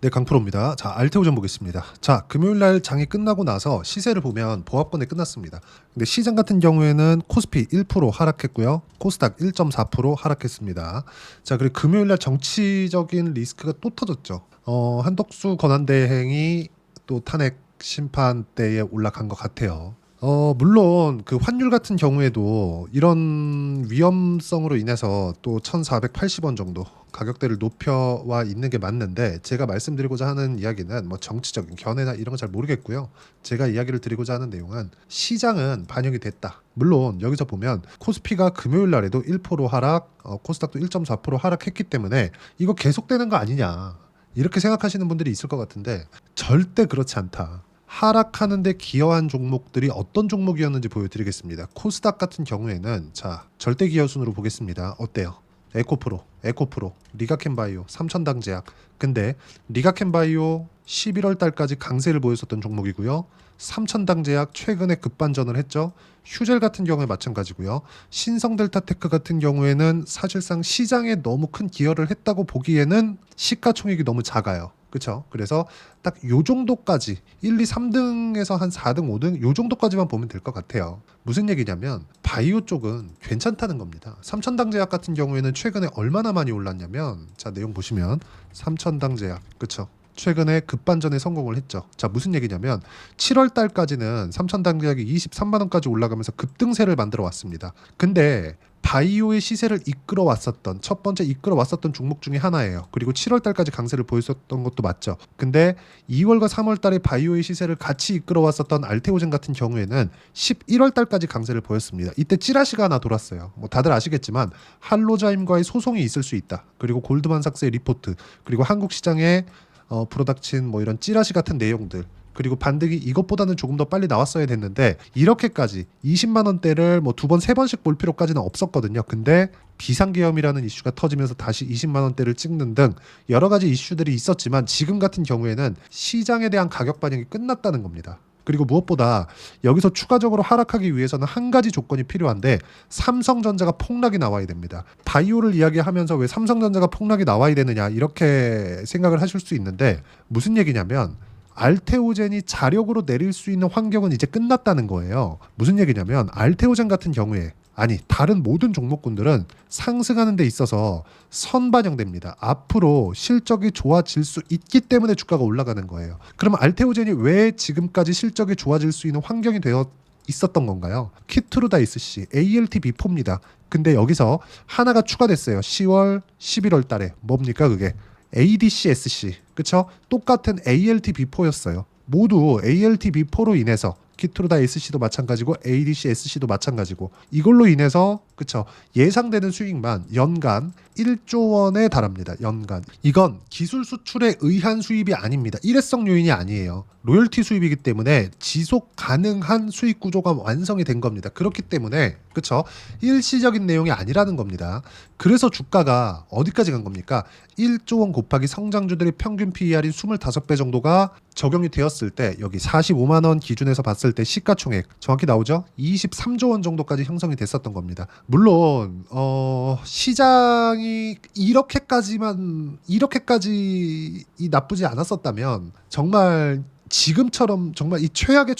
네, 강프로입니다. 자, 알테오전 보겠습니다. 자, 금요일날 장이 끝나고 나서 시세를 보면 보합권에 끝났습니다. 근데 시장 같은 경우에는 코스피 1% 하락했고요. 코스닥 1.4% 하락했습니다. 자, 그리고 금요일날 정치적인 리스크가 또 터졌죠. 한덕수 권한대행이 또 탄핵 심판대에 올라간 것 같아요. 물론 그 환율 같은 경우에도 이런 위험성으로 인해서 또 1,480원 정도 가격대를 높여와 있는 게 맞는데, 제가 말씀드리고자 하는 이야기는 뭐 정치적인 견해나 이런 거 잘 모르겠고요. 제가 이야기를 드리고자 하는 내용은 시장은 반영이 됐다. 물론 여기서 보면 코스피가 금요일 날에도 1% 하락, 코스닥도 1.4% 하락했기 때문에 이거 계속되는 거 아니냐, 이렇게 생각하시는 분들이 있을 것 같은데 절대 그렇지 않다. 하락하는데 기여한 종목들이 어떤 종목이었는지 보여드리겠습니다. 코스닥 같은 경우에는 자, 절대 기여 순으로 보겠습니다. 어때요? 에코프로, 리가켄바이오, 삼천당제약. 근데 리가켄바이오 11월 달까지 강세를 보였었던 종목이고요. 삼천당제약 최근에 급반전을 했죠. 휴젤 같은 경우에 마찬가지고요. 신성델타테크 같은 경우에는 사실상 시장에 너무 큰 기여를 했다고 보기에는 시가총액이 너무 작아요. 그렇죠? 그래서 딱 요 정도까지 1, 2, 3등에서 한 4등, 5등 요 정도까지만 보면 될 것 같아요. 무슨 얘기냐면 바이오 쪽은 괜찮다는 겁니다. 삼천당제약 같은 경우에는 최근에 얼마나 많이 올랐냐면, 자, 내용 보시면 삼천당제약, 그렇죠? 최근에 급반전에 성공을 했죠. 자, 무슨 얘기냐면 7월 달까지는 삼천당제약이 23만 원까지 올라가면서 급등세를 만들어 왔습니다. 근데 바이오의 시세를 첫 번째 이끌어 왔었던 종목 중에 하나예요. 그리고 7월 달까지 강세를 보였었던 것도 맞죠. 근데 2월과 3월 달에 바이오의 시세를 같이 이끌어 왔었던 알테오젠 같은 경우에는 11월 달까지 강세를 보였습니다. 이때 찌라시가 하나 돌았어요. 뭐 다들 아시겠지만 할로자임과의 소송이 있을 수 있다. 그리고 골드만삭스의 리포트, 그리고 한국 시장에 불어닥친 뭐 이런 찌라시 같은 내용들, 그리고 반등이 이것보다는 조금 더 빨리 나왔어야 됐는데 이렇게까지 20만 원대를 뭐 두 번, 세 번씩 볼 필요까지는 없었거든요. 근데 비상계엄이라는 이슈가 터지면서 다시 20만 원대를 찍는 등 여러 가지 이슈들이 있었지만 지금 같은 경우에는 시장에 대한 가격 반영이 끝났다는 겁니다. 그리고 무엇보다 여기서 추가적으로 하락하기 위해서는 한 가지 조건이 필요한데, 삼성전자가 폭락이 나와야 됩니다. 바이오를 이야기하면서 왜 삼성전자가 폭락이 나와야 되느냐, 이렇게 생각을 하실 수 있는데, 무슨 얘기냐면 알테오젠이 자력으로 내릴 수 있는 환경은 이제 끝났다는 거예요. 무슨 얘기냐면 알테오젠 같은 경우에, 아니 다른 모든 종목군들은 상승하는 데 있어서 선반영됩니다. 앞으로 실적이 좋아질 수 있기 때문에 주가가 올라가는 거예요. 그러면 알테오젠이 왜 지금까지 실적이 좋아질 수 있는 환경이 되어 있었던 건가요? 키트루다이스씨, ALT-B4입니다. 근데 여기서 하나가 추가됐어요. 10월, 11월 달에. 뭡니까 그게? ADCSC, 그쵸? 똑같은 ALT-B4였어요. 모두 ALT-B4로 인해서 키트루다 SC도 마찬가지고 ADCSC도 마찬가지고, 이걸로 인해서 그쵸, 예상되는 수익만 연간 1조 원에 달합니다. 연간. 이건 기술 수출에 의한 수입이 아닙니다. 일회성 요인이 아니에요. 로열티 수입이기 때문에 지속 가능한 수익 구조가 완성이 된 겁니다. 그렇기 때문에 그쵸, 일시적인 내용이 아니라는 겁니다. 그래서 주가가 어디까지 간 겁니까? 1조 원 곱하기 성장주들의 평균 PER인 25배 정도가 적용이 되었을 때, 여기 45만 원 기준에서 봤을 때 시가총액 정확히 나오죠? 23조 원 정도까지 형성이 됐었던 겁니다. 물론 시장이 이렇게까지 나쁘지 않았었다면 정말 지금처럼 정말 이 최악의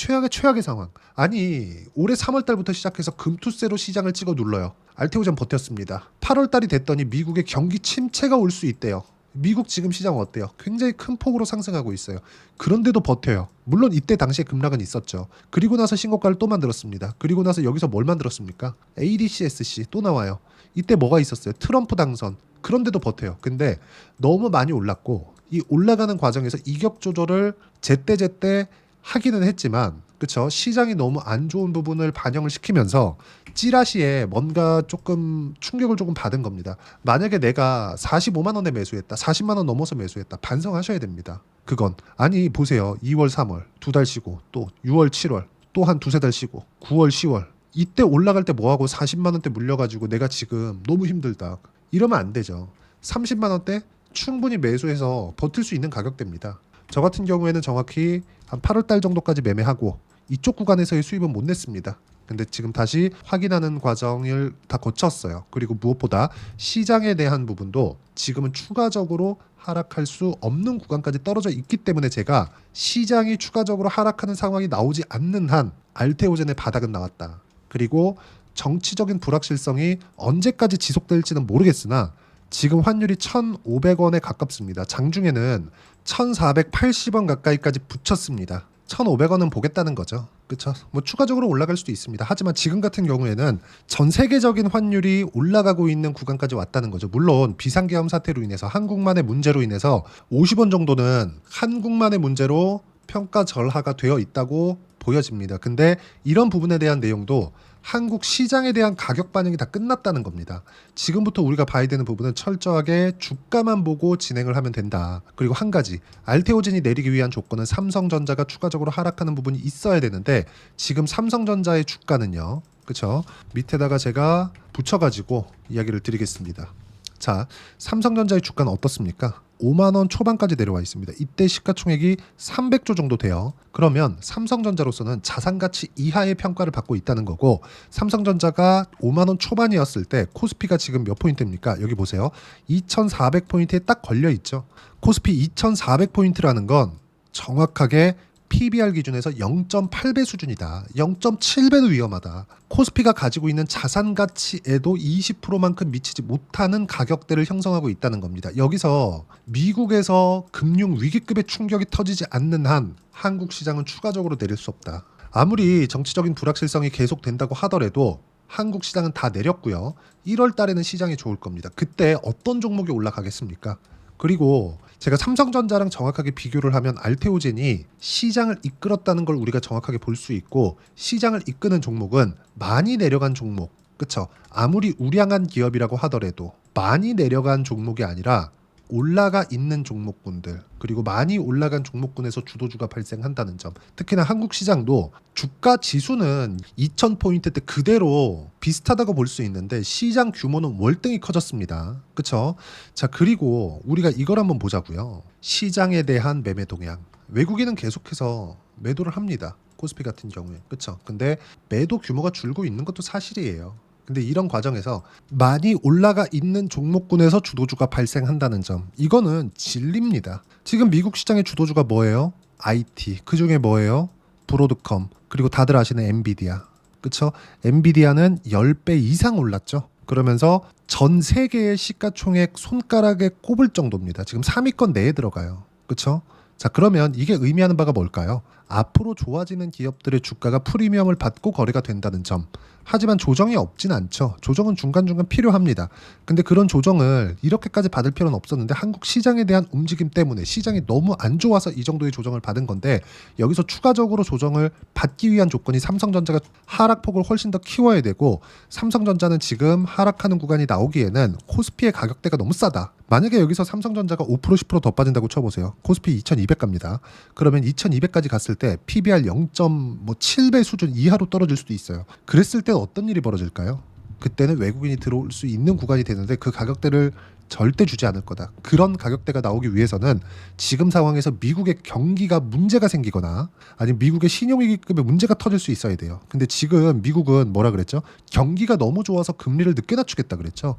상황, 아니 올해 3월 달부터 시작해서 금투세로 시장을 찍어 눌러요. 알테오젠 버텼습니다. 8월 달이 됐더니 미국의 경기 침체가 올 수 있대요. 미국 지금 시장 어때요? 굉장히 큰 폭으로 상승하고 있어요. 그런데도 버텨요. 물론 이때 당시에 급락은 있었죠. 그리고 나서 신고가를 또 만들었습니다. 그리고 나서 여기서 뭘 만들었습니까? ADCSC 또 나와요. 이때 뭐가 있었어요? 트럼프 당선. 그런데도 버텨요. 근데 너무 많이 올랐고, 이 올라가는 과정에서 이격 조절을 제때제때 하기는 했지만, 그쵸, 시장이 너무 안 좋은 부분을 반영을 시키면서 찌라시에 뭔가 조금 충격을 조금 받은 겁니다. 만약에 내가 45만 원에 매수했다, 40만 원 넘어서 매수했다, 반성하셔야 됩니다. 그건 아니 보세요. 2월 3월 두 달 쉬고, 또 6월 7월 또 한 두세 달 쉬고, 9월 10월 이때 올라갈 때 뭐하고 40만 원대 물려가지고 내가 지금 너무 힘들다, 이러면 안 되죠. 30만 원대 충분히 매수해서 버틸 수 있는 가격대입니다. 저 같은 경우에는 정확히 한 8월 달 정도까지 매매하고 이쪽 구간에서의 수입은 못 냈습니다. 근데 지금 다시 확인하는 과정을 다 거쳤어요. 그리고 무엇보다 시장에 대한 부분도 지금은 추가적으로 하락할 수 없는 구간까지 떨어져 있기 때문에 제가 시장이 추가적으로 하락하는 상황이 나오지 않는 한 알테오젠의 바닥은 나왔다. 그리고 정치적인 불확실성이 언제까지 지속될지는 모르겠으나 지금 환율이 1,500원에 가깝습니다. 장중에는 1,480원 가까이까지 붙였습니다. 1,500원은 보겠다는 거죠. 그렇죠? 뭐 추가적으로 올라갈 수도 있습니다. 하지만 지금 같은 경우에는 전 세계적인 환율이 올라가고 있는 구간까지 왔다는 거죠. 물론 비상계엄 사태로 인해서 한국만의 문제로 인해서 50원 정도는 한국만의 문제로 평가 절하가 되어 있다고 보여집니다. 근데 이런 부분에 대한 내용도 한국 시장에 대한 가격 반영이 다 끝났다는 겁니다. 지금부터 우리가 봐야 되는 부분은 철저하게 주가만 보고 진행을 하면 된다. 그리고 한 가지, 알테오젠이 내리기 위한 조건은 삼성전자가 추가적으로 하락하는 부분이 있어야 되는데 지금 삼성전자의 주가는요. 그렇죠? 밑에다가 제가 붙여가지고 이야기를 드리겠습니다. 자, 삼성전자의 주가는 어떻습니까? 5만 원 초반까지 내려와 있습니다. 이때 시가총액이 300조 정도 돼요. 그러면 삼성전자로서는 자산가치 이하의 평가를 받고 있다는 거고, 삼성전자가 5만 원 초반이었을 때 코스피가 지금 몇 포인트입니까? 여기 보세요. 2,400포인트에 딱 걸려 있죠. 코스피 2,400포인트라는 건 정확하게 PBR 기준에서 0.8배 수준이다. 0.7배도 위험하다. 코스피가 가지고 있는 자산 가치에도 20%만큼 미치지 못하는 가격대를 형성하고 있다는 겁니다. 여기서 미국에서 금융 위기급의 충격이 터지지 않는 한 한국 시장은 추가적으로 내릴 수 없다. 아무리 정치적인 불확실성이 계속된다고 하더라도 한국 시장은 다 내렸고요. 1월 달에는 시장이 좋을 겁니다. 그때 어떤 종목이 올라가겠습니까? 그리고 제가 삼성전자랑 정확하게 비교를 하면 알테오젠이 시장을 이끌었다는 걸 우리가 정확하게 볼 수 있고, 시장을 이끄는 종목은 많이 내려간 종목, 그쵸? 아무리 우량한 기업이라고 하더라도 많이 내려간 종목이 아니라 올라가 있는 종목군들, 그리고 많이 올라간 종목군에서 주도주가 발생한다는 점. 특히나 한국 시장도 주가 지수는 2,000포인트 때 그대로 비슷하다고 볼 수 있는데 시장 규모는 월등히 커졌습니다. 그쵸? 자, 그리고 우리가 이걸 한번 보자고요. 시장에 대한 매매 동향. 외국인은 계속해서 매도를 합니다. 코스피 같은 경우에. 그쵸? 근데 매도 규모가 줄고 있는 것도 사실이에요. 근데 이런 과정에서 많이 올라가 있는 종목군에서 주도주가 발생한다는 점, 이거는 진리입니다. 지금 미국 시장의 주도주가 뭐예요? IT. 그중에 뭐예요? 브로드컴. 그리고 다들 아시는 엔비디아. 그쵸? 엔비디아는 10배 이상 올랐죠. 그러면서 전 세계의 시가총액 손가락에 꼽을 정도입니다. 지금 3위권 내에 들어가요. 그쵸? 자, 그러면 이게 의미하는 바가 뭘까요? 앞으로 좋아지는 기업들의 주가가 프리미엄을 받고 거래가 된다는 점. 하지만 조정이 없진 않죠. 조정은 중간중간 필요합니다. 근데 그런 조정을 이렇게까지 받을 필요는 없었는데 한국 시장에 대한 움직임 때문에 시장이 너무 안 좋아서 이 정도의 조정을 받은 건데, 여기서 추가적으로 조정을 받기 위한 조건이 삼성전자가 하락폭을 훨씬 더 키워야 되고, 삼성전자는 지금 하락하는 구간이 나오기에는 코스피의 가격대가 너무 싸다. 만약에 여기서 삼성전자가 5% 10%더 빠진다고 쳐보세요. 코스피 2200 갑니다. 그러면 2200까지 갔을 때 PBR 0.7배 수준 이하로 떨어질 수도 있어요. 그랬을 때 어떤 일이 벌어질까요? 그때는 외국인이 들어올 수 있는 구간이 되는데 그 가격대를 절대 주지 않을 거다. 그런 가격대가 나오기 위해서는 지금 상황에서 미국의 경기가 문제가 생기거나 아니면 미국의 신용위기급의 문제가 터질 수 있어야 돼요. 근데 지금 미국은 뭐라 그랬죠? 경기가 너무 좋아서 금리를 늦게 낮추겠다 그랬죠.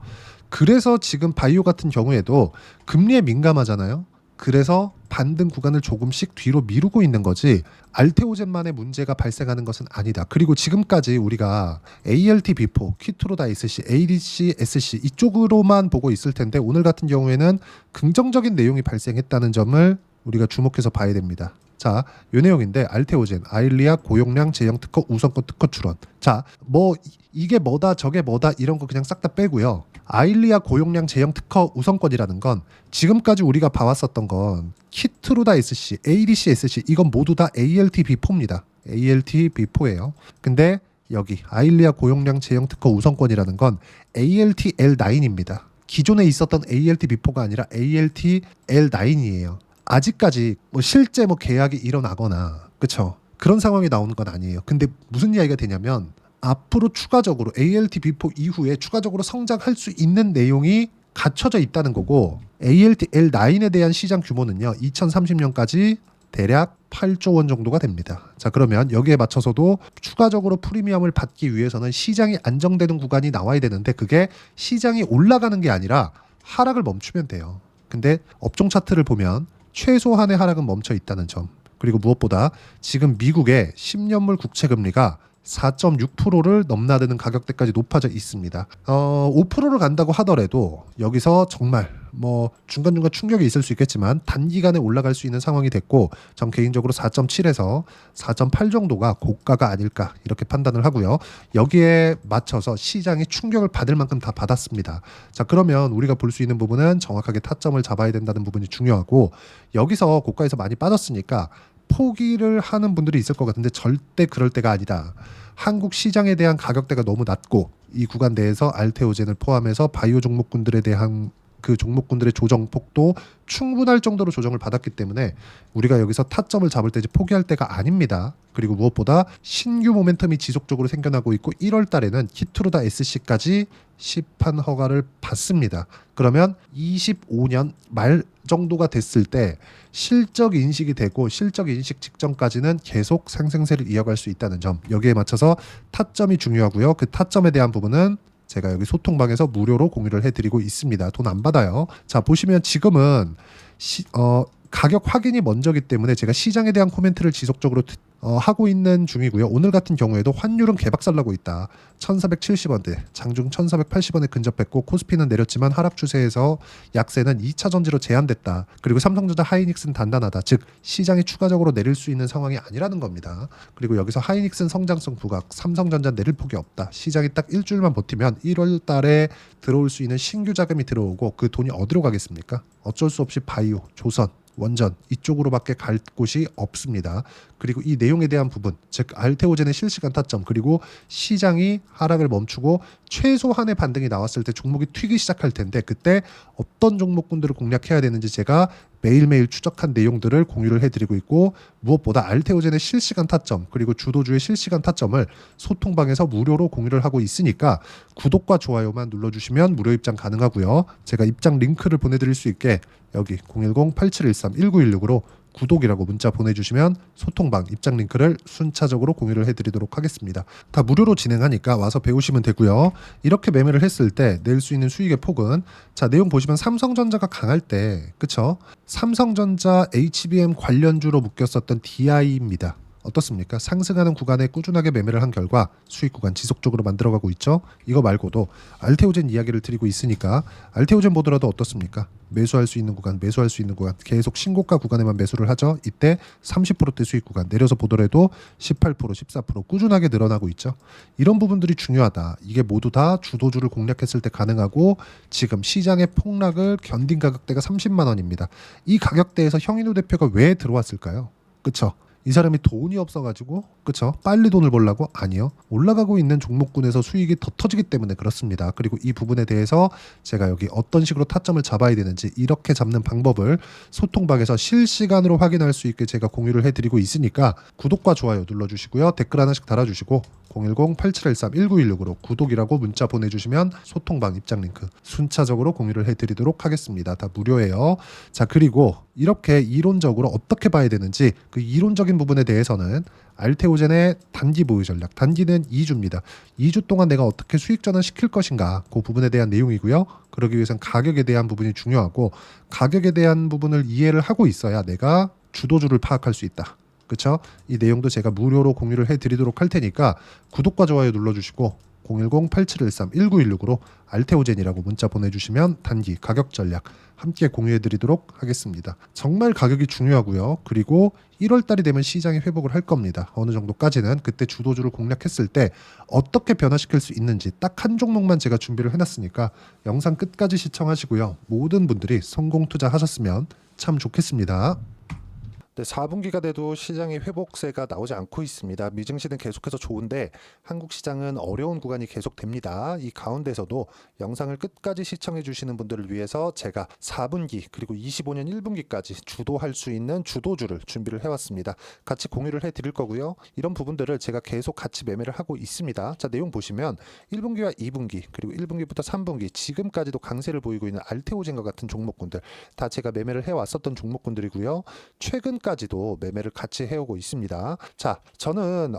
그래서 지금 바이오 같은 경우에도 금리에 민감하잖아요. 그래서 반등 구간을 조금씩 뒤로 미루고 있는 거지, 알테오젠만의 문제가 발생하는 것은 아니다. 그리고 지금까지 우리가 ALT 비포, 키트로다이스C, ADC, SC 이쪽으로만 보고 있을 텐데 오늘 같은 경우에는 긍정적인 내용이 발생했다는 점을 우리가 주목해서 봐야 됩니다. 자, 요 내용인데 알테오젠, 아일리아 고용량 제형 특허 우선권 특허 출원. 자, 뭐 이게 뭐다 저게 뭐다 이런 거 그냥 싹 다 빼고요. 아일리아 고용량 제형 특허 우선권이라는 건 지금까지 우리가 봐왔었던 건 키트루다 SC, ADC, SC 이건 모두 다 ALT B4입니다. ALT B4예요. 근데 여기 아일리아 고용량 제형 특허 우선권이라는 건 ALT L9입니다. 기존에 있었던 ALT B4가 아니라 ALT L9이에요. 아직까지 뭐 실제 뭐 계약이 일어나거나 그쵸? 그런 상황이 나오는 건 아니에요. 근데 무슨 이야기가 되냐면 앞으로 추가적으로 ALT B4 이후에 추가적으로 성장할 수 있는 내용이 갖춰져 있다는 거고, ALT L9에 대한 시장 규모는요 2030년까지 대략 8조 원 정도가 됩니다. 자, 그러면 여기에 맞춰서도 추가적으로 프리미엄을 받기 위해서는 시장이 안정되는 구간이 나와야 되는데 그게 시장이 올라가는 게 아니라 하락을 멈추면 돼요. 근데 업종 차트를 보면 최소한의 하락은 멈춰 있다는 점. 그리고 무엇보다 지금 미국의 10년물 국채 금리가 4.6%를 넘나드는 가격대까지 높아져 있습니다. 5%를 간다고 하더라도 여기서 정말 뭐 중간중간 충격이 있을 수 있겠지만 단기간에 올라갈 수 있는 상황이 됐고, 전 개인적으로 4.7에서 4.8 정도가 고가가 아닐까 이렇게 판단을 하고요. 여기에 맞춰서 시장이 충격을 받을 만큼 다 받았습니다. 자, 그러면 우리가 볼 수 있는 부분은 정확하게 타점을 잡아야 된다는 부분이 중요하고, 여기서 고가에서 많이 빠졌으니까 포기를 하는 분들이 있을 것 같은데 절대 그럴 때가 아니다. 한국 시장에 대한 가격대가 너무 낮고 이 구간 내에서 알테오젠을 포함해서 바이오 종목군들에 대한 그 종목군들의 조정 폭도 충분할 정도로 조정을 받았기 때문에 우리가 여기서 타점을 잡을 때지 포기할 때가 아닙니다. 그리고 무엇보다 신규 모멘텀이 지속적으로 생겨나고 있고 1월 달에는 키트루다 SC까지 시판 허가를 받습니다. 그러면 25년 말 정도가 됐을 때 실적 인식이 되고 실적 인식 직전까지는 계속 상승세를 이어갈 수 있다는 점, 여기에 맞춰서 타점이 중요하고요. 그 타점에 대한 부분은 제가 여기 소통방에서 무료로 공유를 해드리고 있습니다. 돈 안 받아요. 자, 보시면 지금은 가격 확인이 먼저기 때문에 제가 시장에 대한 코멘트를 지속적으로 하고 있는 중이고요. 오늘 같은 경우에도 환율은 개박살나고 있다. 1470원대, 장중 1480원에 근접했고 코스피는 내렸지만 하락 추세에서 약세는 2차 전지로 제한됐다. 그리고 삼성전자 하이닉스는 단단하다. 즉 시장이 추가적으로 내릴 수 있는 상황이 아니라는 겁니다. 그리고 여기서 하이닉스는 성장성 부각, 삼성전자 내릴 폭이 없다. 시장이 딱 일주일만 버티면 1월 달에 들어올 수 있는 신규 자금이 들어오고 그 돈이 어디로 가겠습니까? 어쩔 수 없이 바이오, 조선, 원전 이쪽으로밖에 갈 곳이 없습니다. 그리고 이 내용에 대한 부분, 즉 알테오젠의 실시간 타점, 그리고 시장이 하락을 멈추고 최소한의 반등이 나왔을 때 종목이 튀기 시작할 텐데 그때 어떤 종목군들을 공략해야 되는지 제가 매일매일 추적한 내용들을 공유를 해드리고 있고, 무엇보다 알테오젠의 실시간 타점 그리고 주도주의 실시간 타점을 소통방에서 무료로 공유를 하고 있으니까 구독과 좋아요만 눌러주시면 무료 입장 가능하고요. 제가 입장 링크를 보내드릴 수 있게 여기 010-8713-1916으로 구독이라고 문자 보내주시면 소통방 입장 링크를 순차적으로 공유를 해드리도록 하겠습니다. 다 무료로 진행하니까 와서 배우시면 되고요. 이렇게 매매를 했을 때 낼 수 있는 수익의 폭은, 자, 내용 보시면 삼성전자가 강할 때, 그쵸? 삼성전자 HBM 관련주로 묶였었던 DI입니다. 어떻습니까? 상승하는 구간에 꾸준하게 매매를 한 결과 수익 구간 지속적으로 만들어가고 있죠. 이거 말고도 알테오젠 이야기를 드리고 있으니까 알테오젠 보더라도 어떻습니까? 매수할 수 있는 구간, 매수할 수 있는 구간, 계속 신고가 구간에만 매수를 하죠. 이때 30%대 수익 구간, 내려서 보더라도 18%, 14% 꾸준하게 늘어나고 있죠. 이런 부분들이 중요하다. 이게 모두 다 주도주를 공략했을 때 가능하고, 지금 시장의 폭락을 견딘 가격대가 30만 원입니다. 이 가격대에서 형인우 대표가 왜 들어왔을까요? 그쵸? 이 사람이 돈이 없어가지고, 그쵸? 빨리 돈을 벌라고? 아니요. 올라가고 있는 종목군에서 수익이 더 터지기 때문에 그렇습니다. 그리고 이 부분에 대해서 제가 여기 어떤 식으로 타점을 잡아야 되는지 이렇게 잡는 방법을 소통방에서 실시간으로 확인할 수 있게 제가 공유를 해드리고 있으니까 구독과 좋아요 눌러주시고요. 댓글 하나씩 달아주시고 010-8713-1916으로 구독이라고 문자 보내주시면 소통방 입장 링크 순차적으로 공유를 해드리도록 하겠습니다. 다 무료예요. 자, 그리고 이렇게 이론적으로 어떻게 봐야 되는지 그 이론적인 부분에 대해서는 알테오젠의 단기 보유 전략, 단기는 2주입니다. 2주 동안 내가 어떻게 수익 전환시킬 것인가, 그 부분에 대한 내용이고요. 그러기 위해서는 가격에 대한 부분이 중요하고, 가격에 대한 부분을 이해를 하고 있어야 내가 주도주를 파악할 수 있다. 그렇죠? 이 내용도 제가 무료로 공유를 해드리도록 할 테니까 구독과 좋아요 눌러주시고 010-8713-1916으로 알테오젠이라고 문자 보내주시면 단기 가격 전략 함께 공유해드리도록 하겠습니다. 정말 가격이 중요하고요. 그리고 1월달이 되면 시장이 회복을 할 겁니다. 어느 정도까지는 그때 주도주를 공략했을 때 어떻게 변화시킬 수 있는지 딱 한 종목만 제가 준비를 해놨으니까 영상 끝까지 시청하시고요. 모든 분들이 성공 투자하셨으면 참 좋겠습니다. 네, 4분기가 돼도 시장의 회복세가 나오지 않고 있습니다. 미증시는 계속해서 좋은데 한국 시장은 어려운 구간이 계속됩니다. 이 가운데서도 영상을 끝까지 시청해 주시는 분들을 위해서 제가 4분기 그리고 25년 1분기까지 주도할 수 있는 주도주를 준비를 해왔습니다. 같이 공유를 해드릴 거고요. 이런 부분들을 제가 계속 같이 매매를 하고 있습니다. 자, 내용 보시면 1분기와 2분기 그리고 1분기부터 3분기 지금까지도 강세를 보이고 있는 알테오젠과 같은 종목군들 다 제가 매매를 해왔었던 종목군들이고요. 최근 지금까지도 매매를 같이 해오고 있습니다. 자, 저는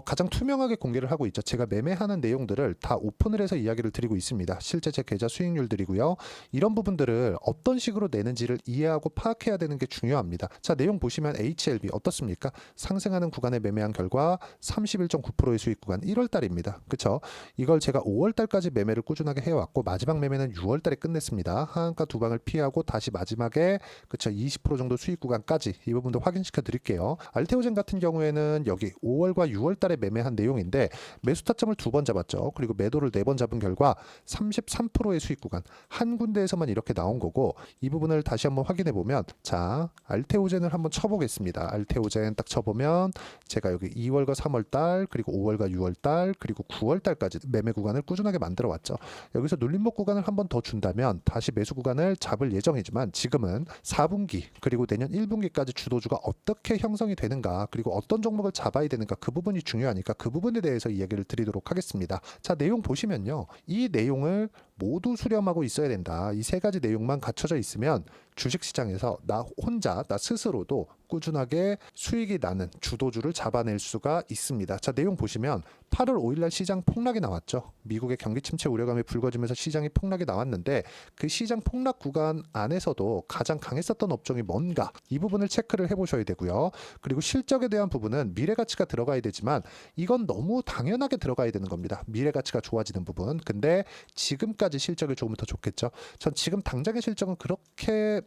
가장 투명하게 공개를 하고 있죠. 제가 매매하는 내용들을 다 오픈을 해서 이야기를 드리고 있습니다. 실제 제 계좌 수익률들이고요. 이런 부분들을 어떤 식으로 내는지를 이해하고 파악해야 되는 게 중요합니다. 자, 내용 보시면 HLB 어떻습니까? 상승하는 구간에 매매한 결과 31.9%의 수익 구간 1월 달입니다. 그쵸? 이걸 제가 5월 달까지 매매를 꾸준하게 해왔고 마지막 매매는 6월 달에 끝냈습니다. 하한가 두 방을 피하고 다시 마지막에 그쵸? 20% 정도 수익 구간까지 이 부분도 확인시켜 드릴게요. 알테오젠 같은 경우에는 여기 5월과 6월 달에 매매한 내용인데 매수 타점을 2번 잡았죠. 그리고 매도를 4번 잡은 결과 33%의 수익 구간 한 군데에서만 이렇게 나온 거고 이 부분을 다시 한번 확인해 보면 자 알테오젠을 한번 쳐보겠습니다. 알테오젠 딱 쳐보면 제가 여기 2월과 3월 달 그리고 5월과 6월 달 그리고 9월 달까지 매매 구간을 꾸준하게 만들어 왔죠. 여기서 눌림목 구간을 한번 더 준다면 다시 매수 구간을 잡을 예정이지만 지금은 4분기 그리고 내년 1분기까지 주도주가 어떻게 형성이 되는가 그리고 어떤 종목을 잡아야 되는가 그 부분이 중요하니까 그 부분에 대해서 이야기를 드리도록 하겠습니다. 자, 내용 보시면요. 이 내용을 모두 수렴하고 있어야 된다. 이 세 가지 내용만 갖춰져 있으면 주식시장에서 나 혼자 나 스스로도 꾸준하게 수익이 나는 주도주를 잡아낼 수가 있습니다. 자, 내용 보시면 8월 5일날 시장 폭락이 나왔죠. 미국의 경기 침체 우려감이 불거지면서 시장이 폭락이 나왔는데 그 시장 폭락 구간 안에서도 가장 강했었던 업종이 뭔가 이 부분을 체크를 해보셔야 되고요. 그리고 실적에 대한 부분은 미래가치가 들어가야 되지만 이건 너무 당연하게 들어가야 되는 겁니다. 미래가치가 좋아지는 부분. 근데 지금까지 실적이 조금 더 좋겠죠. 전 지금 당장의 실적은 그렇게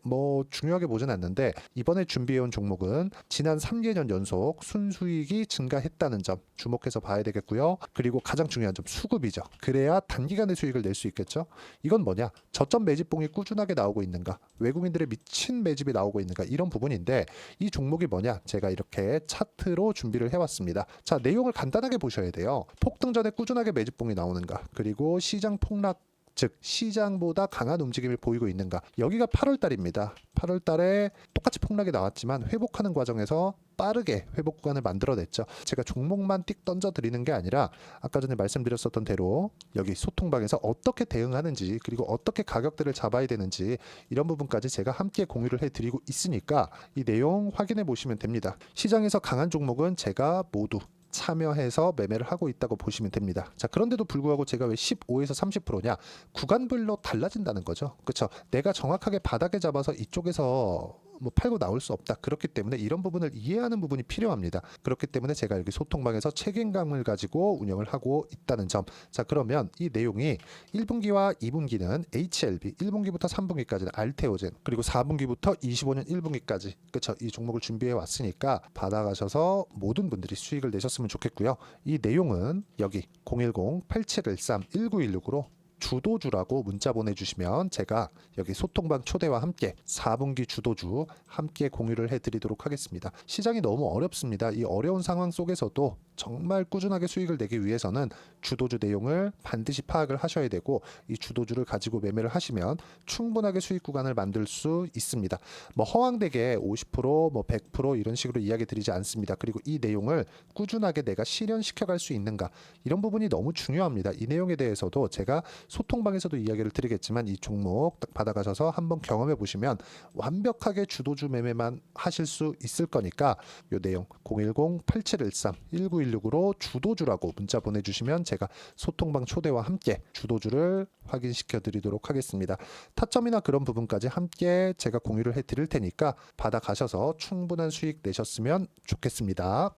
중요하게 보진 않는데 이번에 준비해온 종목은 지난 3개년 연속 순수익이 증가했다는 점 주목해서 봐야 되겠고요. 그리고 가장 중요한 점 수급이죠. 그래야 단기간에 수익을 낼 수 있겠죠. 이건 뭐냐? 저점 매집봉이 꾸준하게 나오고 있는가? 외국인들의 미친 매집이 나오고 있는가? 이런 부분인데 이 종목이 뭐냐? 제가 이렇게 차트로 준비를 해왔습니다. 자, 내용을 간단하게 보셔야 돼요. 폭등 전에 꾸준하게 매집봉이 나오는가? 그리고 시장 폭락 즉 시장보다 강한 움직임을 보이고 있는가. 여기가 8월 달입니다. 8월 달에 똑같이 폭락이 나왔지만 회복하는 과정에서 빠르게 회복 구간을 만들어냈죠. 제가 종목만 띡 던져 드리는 게 아니라 아까 전에 말씀드렸었던 대로 여기 소통방에서 어떻게 대응하는지 그리고 어떻게 가격대를 잡아야 되는지 이런 부분까지 제가 함께 공유를 해드리고 있으니까 이 내용 확인해 보시면 됩니다. 시장에서 강한 종목은 제가 모두 참여해서 매매를 하고 있다고 보시면 됩니다. 자, 그런데도 불구하고 제가 왜 15에서 30%냐? 구간별로 달라진다는 거죠. 그렇죠? 내가 정확하게 바닥에 잡아서 이쪽에서 팔고 나올 수 없다. 그렇기 때문에 이런 부분을 이해하는 부분이 필요합니다. 그렇기 때문에 제가 여기 소통방에서 책임감을 가지고 운영을 하고 있다는 점. 자, 그러면 이 내용이 1분기와 2분기는 HLB, 1분기부터 3분기까지는 알테오젠, 그리고 4분기부터 25년 1분기까지 그렇죠? 이 종목을 준비해 왔으니까 받아가셔서 모든 분들이 수익을 내셨으면 좋겠고요. 이 내용은 여기 010-8713-1916으로 주도주라고 문자 보내주시면 제가 여기 소통방 초대와 함께 4분기 주도주 함께 공유를 해드리도록 하겠습니다. 시장이 너무 어렵습니다. 이 어려운 상황 속에서도 정말 꾸준하게 수익을 내기 위해서는 주도주 내용을 반드시 파악을 하셔야 되고 이 주도주를 가지고 매매를 하시면 충분하게 수익 구간을 만들 수 있습니다. 허황되게 50% 100% 이런 식으로 이야기 드리지 않습니다. 그리고 이 내용을 꾸준하게 내가 실현시켜 갈 수 있는가 이런 부분이 너무 중요합니다. 이 내용에 대해서도 제가 소통방에서도 이야기를 드리겠지만 이 종목 딱 받아가셔서 한번 경험해 보시면 완벽하게 주도주 매매만 하실 수 있을 거니까 이 내용 010-8713-1916으로 주도주라고 문자 보내주시면 제가 소통방 초대와 함께 주도주를 확인시켜 드리도록 하겠습니다. 타점이나 그런 부분까지 함께 제가 공유를 해 드릴 테니까 받아가셔서 충분한 수익 내셨으면 좋겠습니다.